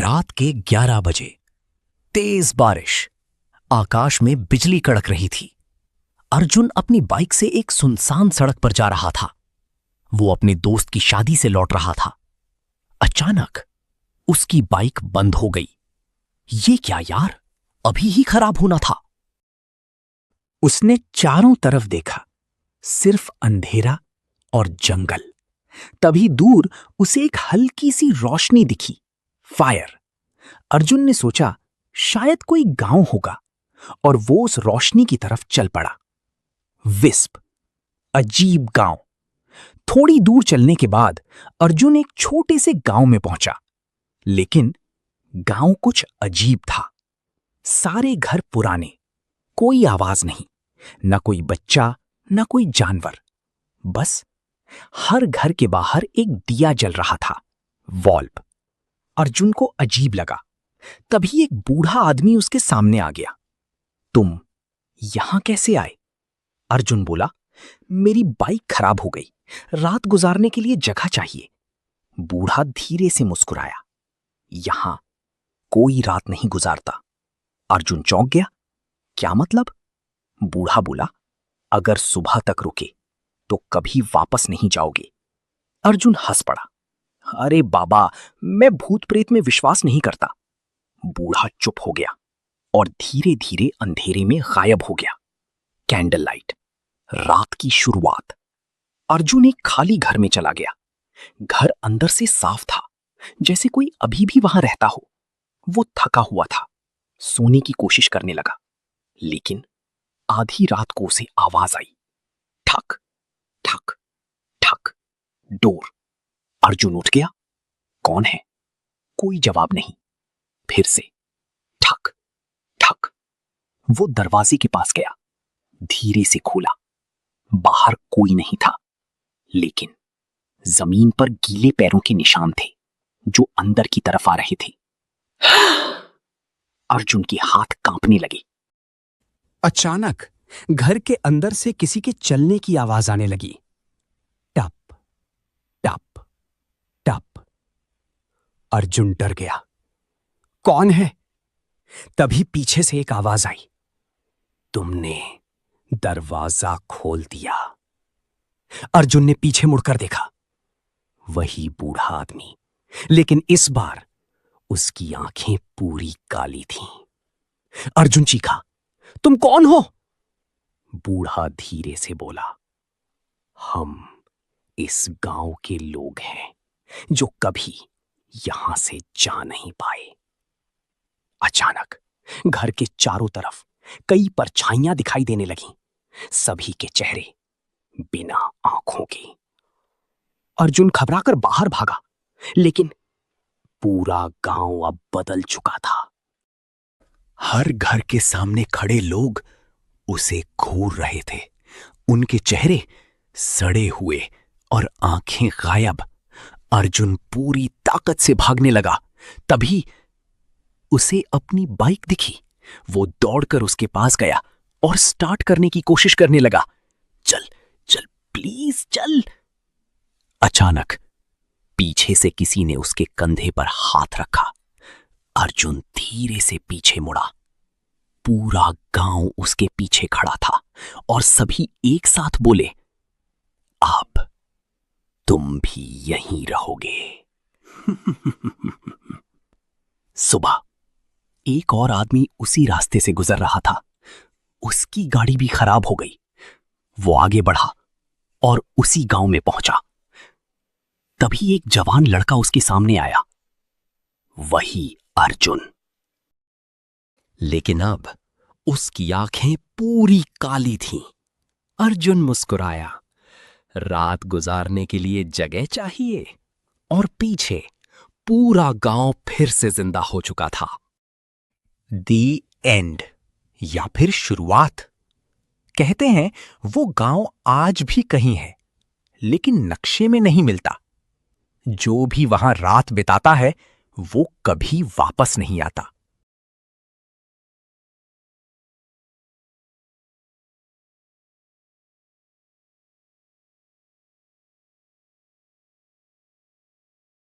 रात के 11 बजे तेज बारिश, आकाश में बिजली कड़क रही थी। अर्जुन अपनी बाइक से एक सुनसान सड़क पर जा रहा था। वो अपने दोस्त की शादी से लौट रहा था। अचानक उसकी बाइक बंद हो गई। ये क्या यार, अभी ही खराब होना था। उसने चारों तरफ देखा, सिर्फ अंधेरा और जंगल। तभी दूर उसे एक हल्की सी रोशनी दिखी, फायर। अर्जुन ने सोचा शायद कोई गांव होगा और वो उस रोशनी की तरफ चल पड़ा। विस्प, अजीब गांव। थोड़ी दूर चलने के बाद अर्जुन एक छोटे से गांव में पहुंचा। लेकिन गांव कुछ अजीब था। सारे घर पुराने, कोई आवाज नहीं, न कोई बच्चा न कोई जानवर। बस हर घर के बाहर एक दिया जल रहा था, वॉल्व। अर्जुन को अजीब लगा। तभी एक बूढ़ा आदमी उसके सामने आ गया। तुम यहां कैसे आए? अर्जुन बोला, मेरी बाइक खराब हो गई, रात गुजारने के लिए जगह चाहिए। बूढ़ा धीरे से मुस्कुराया। यहां कोई रात नहीं गुजारता। अर्जुन चौंक गया। क्या मतलब? बूढ़ा बोला, अगर सुबह तक रुके तो कभी वापस नहीं जाओगे। अर्जुन हंस पड़ा। अरे बाबा, मैं भूत प्रेत में विश्वास नहीं करता। बूढ़ा चुप हो गया और धीरे धीरे अंधेरे में गायब हो गया। कैंडल लाइट, रात की शुरुआत। अर्जुन एक खाली घर में चला गया। घर अंदर से साफ था, जैसे कोई अभी भी वहां रहता हो। वो थका हुआ था, सोने की कोशिश करने लगा। लेकिन आधी रात को उसे आवाज आई, ठक ठक ठक। डोर। अर्जुन उठ गया। कौन है? कोई जवाब नहीं। फिर से ठक ठक। वो दरवाजे के पास गया, धीरे से खोला। बाहर कोई नहीं था, लेकिन जमीन पर गीले पैरों के निशान थे जो अंदर की तरफ आ रहे थे। अर्जुन के हाथ कांपने लगे। अचानक घर के अंदर से किसी के चलने की आवाज आने लगी। टप टप टप। अर्जुन डर गया। कौन है? तभी पीछे से एक आवाज आई, तुमने दरवाजा खोल दिया। अर्जुन ने पीछे मुड़कर देखा। वही बूढ़ा आदमी, लेकिन इस बार उसकी आंखें पूरी काली थीं। अर्जुन चीखा, तुम कौन हो? बूढ़ा धीरे से बोला, हम इस गांव के लोग हैं जो कभी यहां से जा नहीं पाए। अचानक घर के चारों तरफ कई परछाइयां दिखाई देने लगीं, सभी के चेहरे बिना आंखों के। अर्जुन घबराकर बाहर भागा, लेकिन पूरा गांव अब बदल चुका था। हर घर के सामने खड़े लोग उसे घूर रहे थे। उनके चेहरे सड़े हुए और आंखें गायब। अर्जुन पूरी ताकत से भागने लगा। तभी उसे अपनी बाइक दिखी। वो दौड़कर उसके पास गया और स्टार्ट करने की कोशिश करने लगा। चल चल, प्लीज चल। अचानक पीछे से किसी ने उसके कंधे पर हाथ रखा। अर्जुन धीरे से पीछे मुड़ा। पूरा गांव उसके पीछे खड़ा था और सभी एक साथ बोले, अब तुम भी यहीं रहोगे। सुबह एक और आदमी उसी रास्ते से गुजर रहा था। उसकी गाड़ी भी खराब हो गई। वो आगे बढ़ा और उसी गांव में पहुंचा। तभी एक जवान लड़का उसके सामने आया, वही अर्जुन। लेकिन अब उसकी आंखें पूरी काली थीं। अर्जुन मुस्कुराया। रात गुजारने के लिए जगह चाहिए। और पीछे पूरा गांव फिर से जिंदा हो चुका था। दी एंड, या फिर शुरुआत। कहते हैं वो गांव आज भी कहीं है, लेकिन नक्शे में नहीं मिलता। जो भी वहां रात बिताता है वो कभी वापस नहीं आता।